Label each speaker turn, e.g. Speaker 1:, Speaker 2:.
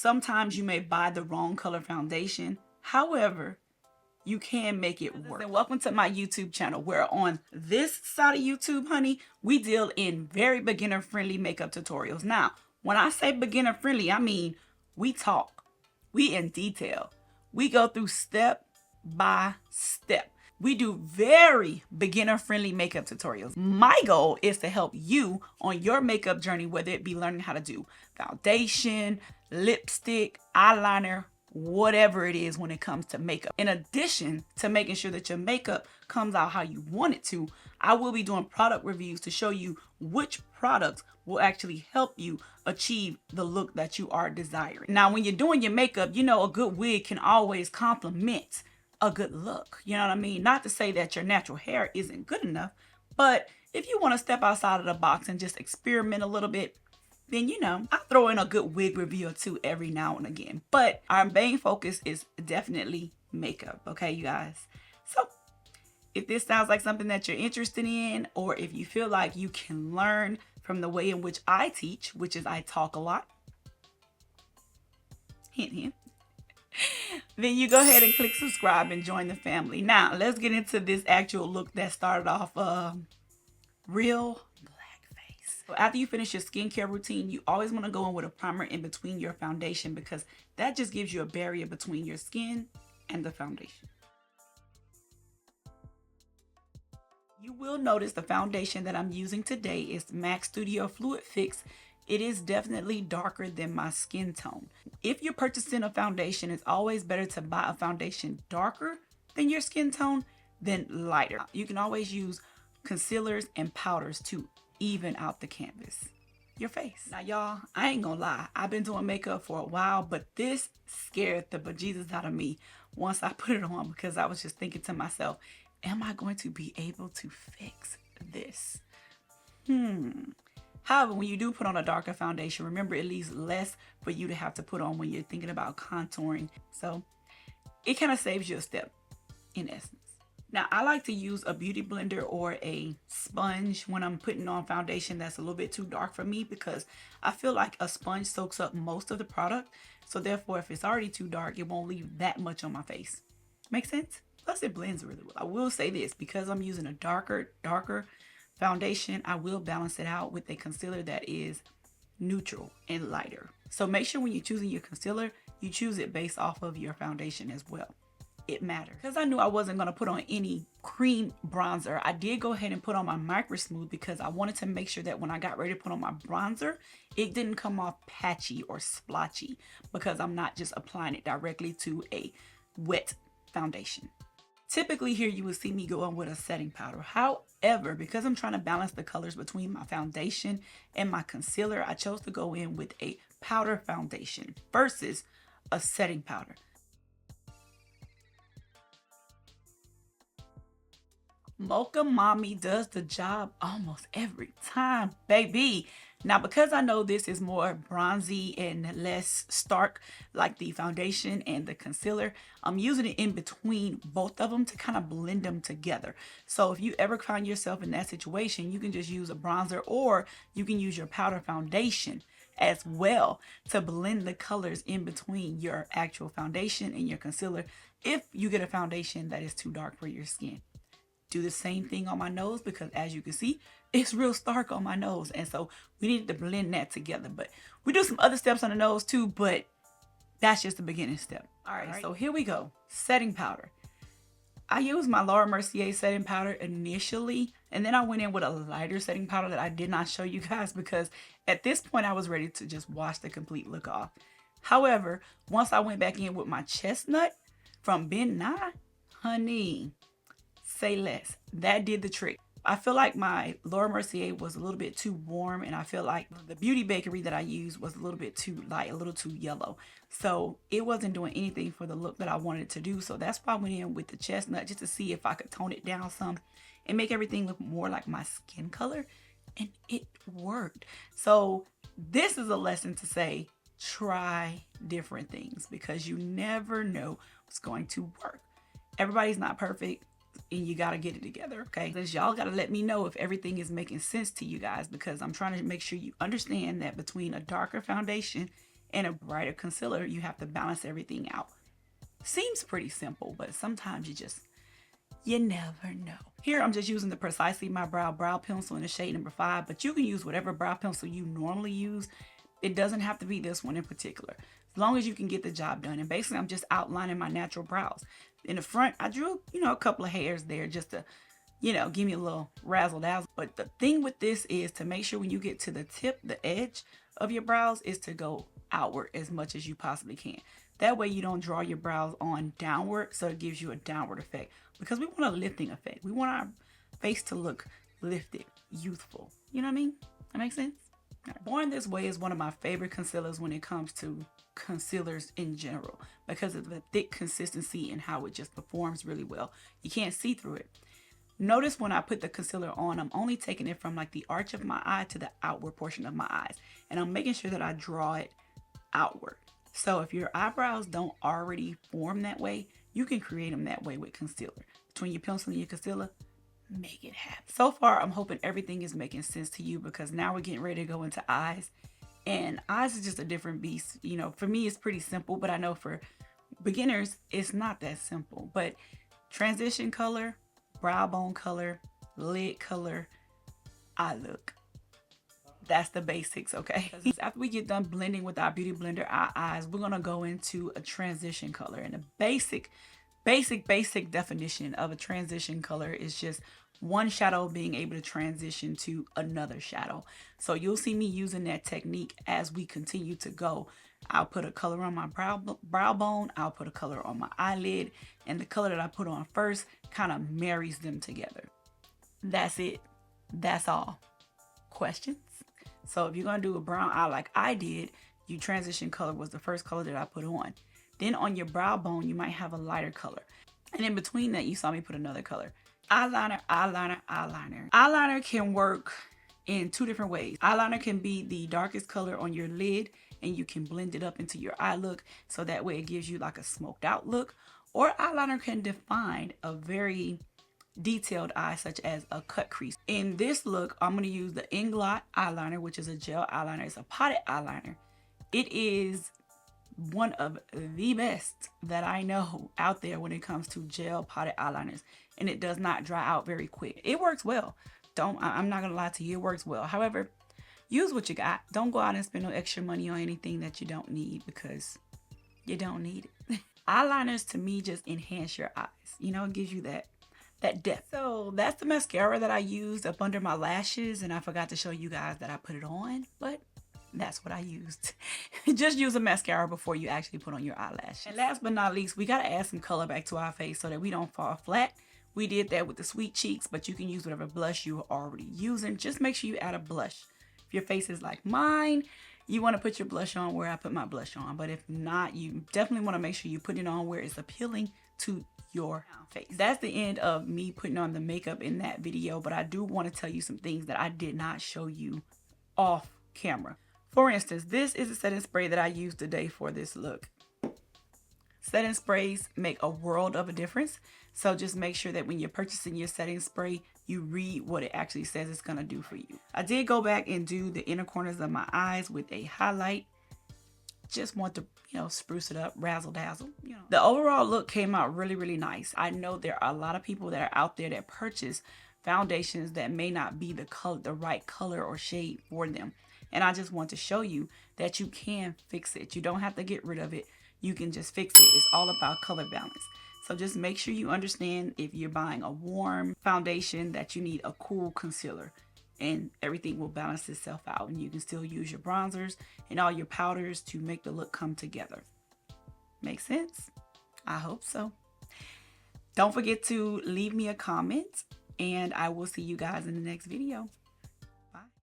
Speaker 1: Sometimes you may buy the wrong color foundation. However, you can make it work. And welcome to my YouTube channel, where on this side of YouTube, honey, we deal in very beginner friendly makeup tutorials. Now, when I say beginner friendly, I mean we talk, we in detail, we go through step by step. We do very beginner friendly makeup tutorials. My goal is to help you on your makeup journey, whether it be learning how to do foundation, lipstick, eyeliner, whatever it is when it comes to makeup. In addition to making sure that your makeup comes out how you want it to, I will be doing product reviews to show you which products will actually help you achieve the look that you are desiring. Now, when you're doing your makeup, you know, a good wig can always complement a good look. You know what I mean? Not to say that your natural hair isn't good enough, but if you want to step outside of the box and just experiment a little bit, then, you know, I throw in a good wig review or two every now and again. But our main focus is definitely makeup, okay, you guys? So if this sounds like something that you're interested in, or if you feel like you can learn from the way in which I teach, which is I talk a lot, hint, hint, then you go ahead and click subscribe and join the family. Now, let's get into this actual look that started off real blackface. So after you finish your skincare routine, you always want to go in with a primer in between your foundation, because that just gives you a barrier between your skin and the foundation. You will notice the foundation that I'm using today is MAC Studio Fluid Fix. It is definitely darker than my skin tone. If you're purchasing a foundation, it's always better to buy a foundation darker than your skin tone than lighter. You can always use concealers and powders to even out the canvas, your face. Now, y'all, I ain't gonna lie. I've been doing makeup for a while, but this scared the bejesus out of me once I put it on, because I was just thinking to myself, am I going to be able to fix this? However, when you do put on a darker foundation, remember it leaves less for you to have to put on when you're thinking about contouring. So it kind of saves you a step in essence. Now, I like to use a beauty blender or a sponge when I'm putting on foundation that's a little bit too dark for me, because I feel like a sponge soaks up most of the product. So therefore, if it's already too dark, it won't leave that much on my face. Make sense? Plus, it blends really well. I will say this, because I'm using a darker foundation, I will balance it out with a concealer that is neutral and lighter. So make sure when you're choosing your concealer, you choose it based off of your foundation as well. It matters. Because I knew I wasn't going to put on any cream bronzer, I did go ahead and put on my Micro Smooth, because I wanted to make sure that when I got ready to put on my bronzer, it didn't come off patchy or splotchy, because I'm not just applying it directly to a wet foundation. Typically here you would see me go in with a setting powder. However, because I'm trying to balance the colors between my foundation and my concealer, I chose to go in with a powder foundation versus a setting powder. Mocha Mommy does the job almost every time, baby. Now, because I know this is more bronzy and less stark like the foundation and the concealer, I'm using it in between both of them to kind of blend them together. So if you ever find yourself in that situation, you can just use a bronzer, or you can use your powder foundation as well to blend the colors in between your actual foundation and your concealer if you get a foundation that is too dark for your skin. Do the same thing on my nose, because as you can see, it's real stark on my nose, and so we needed to blend that together. But we do some other steps on the nose too, but that's just the beginning step. All right, so here we go. Setting powder. I used my Laura Mercier setting powder initially, and then I went in with a lighter setting powder that I did not show you guys, because at this point I was ready to just wash the complete look off. However, once I went back in with my Chestnut from Ben Nye, honey, say less. That did the trick. I feel like my Laura Mercier was a little bit too warm, and I feel like the Beauty Bakery that I used was a little bit too light, a little too yellow. So it wasn't doing anything for the look that I wanted it to do. So that's why I went in with the Chestnut, just to see if I could tone it down some and make everything look more like my skin color. And it worked. So this is a lesson to say, try different things, because you never know what's going to work. Everybody's not perfect, and you got to get it together, okay? Because y'all got to let me know if everything is making sense to you guys, because I'm trying to make sure you understand that between a darker foundation and a brighter concealer, you have to balance everything out. Seems pretty simple, but sometimes you never know. Here I'm just using the Precisely My brow pencil in the shade number 5, but you can use whatever brow pencil you normally use. It doesn't have to be this one in particular, as long as you can get the job done. And basically I'm just outlining my natural brows. In the front, I drew, a couple of hairs there just to, give me a little razzle dazzle. But the thing with this is to make sure when you get to the tip, the edge of your brows, is to go outward as much as you possibly can. That way you don't draw your brows on downward, so it gives you a downward effect. Because we want a lifting effect. We want our face to look lifted, youthful. You know what I mean? That makes sense? Right. Born This Way is one of my favorite concealers when it comes to concealers in general, because of the thick consistency and how it just performs really well. You can't see through it. Notice when I put the concealer on, I'm only taking it from like the arch of my eye to the outward portion of my eyes. And I'm making sure that I draw it outward. So if your eyebrows don't already form that way, you can create them that way with concealer. Between your pencil and your concealer, make it happen. So far, I'm hoping everything is making sense to you, because now we're getting ready to go into eyes. And eyes is just a different beast. For me, it's pretty simple, but I know for beginners, it's not that simple. But transition color, brow bone color, lid color, eye look. That's the basics, okay? After we get done blending with our beauty blender our eyes, we're gonna go into a transition color. And the basic definition of a transition color is just one shadow being able to transition to another shadow. So you'll see me using that technique as we continue to go. I'll put a color on my brow bone, I'll put a color on my eyelid, and the color that I put on first kind of marries them together. That's it. That's all. Questions? So if you're going to do a brown eye like I did, your transition color was the first color that I put on. Then on your brow bone, you might have a lighter color. And in between that, you saw me put another color. Eyeliner, eyeliner, eyeliner. Eyeliner can work in two different ways. Eyeliner can be the darkest color on your lid, and you can blend it up into your eye look, so that way it gives you like a smoked out look. Or eyeliner can define a very detailed eye, such as a cut crease. In this look, I'm going to use the Inglot eyeliner, which is a gel eyeliner. It's a potted eyeliner. It is one of the best that I know out there when it comes to gel potted eyeliners, and it does not dry out very quick. It works well. I'm not gonna lie to you, it works well. However, use what you got. Don't go out and spend no extra money on anything that you don't need, because you don't need it. Eyeliners to me just enhance your eyes. It gives you that depth. So that's the mascara that I used up under my lashes, and I forgot to show you guys that I put it on, but that's what I used. Just use a mascara before you actually put on your eyelashes. And last but not least, we gotta add some color back to our face so that we don't fall flat. We did that with the Sweet Cheeks, but you can use whatever blush you're already using. Just make sure you add a blush. If your face is like mine, you want to put your blush on where I put my blush on. But if not, you definitely want to make sure you put it on where it's appealing to your face. That's the end of me putting on the makeup in that video, but I do want to tell you some things that I did not show you off camera. For instance, this is a setting spray that I used today for this look. Setting sprays make a world of a difference. So just make sure that when you're purchasing your setting spray, you read what it actually says it's going to do for you. I did go back and do the inner corners of my eyes with a highlight. Just want to, spruce it up, razzle dazzle. The overall look came out really, really nice. I know there are a lot of people that are out there that purchase foundations that may not be the right color or shade for them. And I just want to show you that you can fix it. You don't have to get rid of it. You can just fix it. It's all about color balance. So just make sure you understand, if you're buying a warm foundation, that you need a cool concealer, and everything will balance itself out, and you can still use your bronzers and all your powders to make the look come together. Make sense? I hope so. Don't forget to leave me a comment, and I will see you guys in the next video.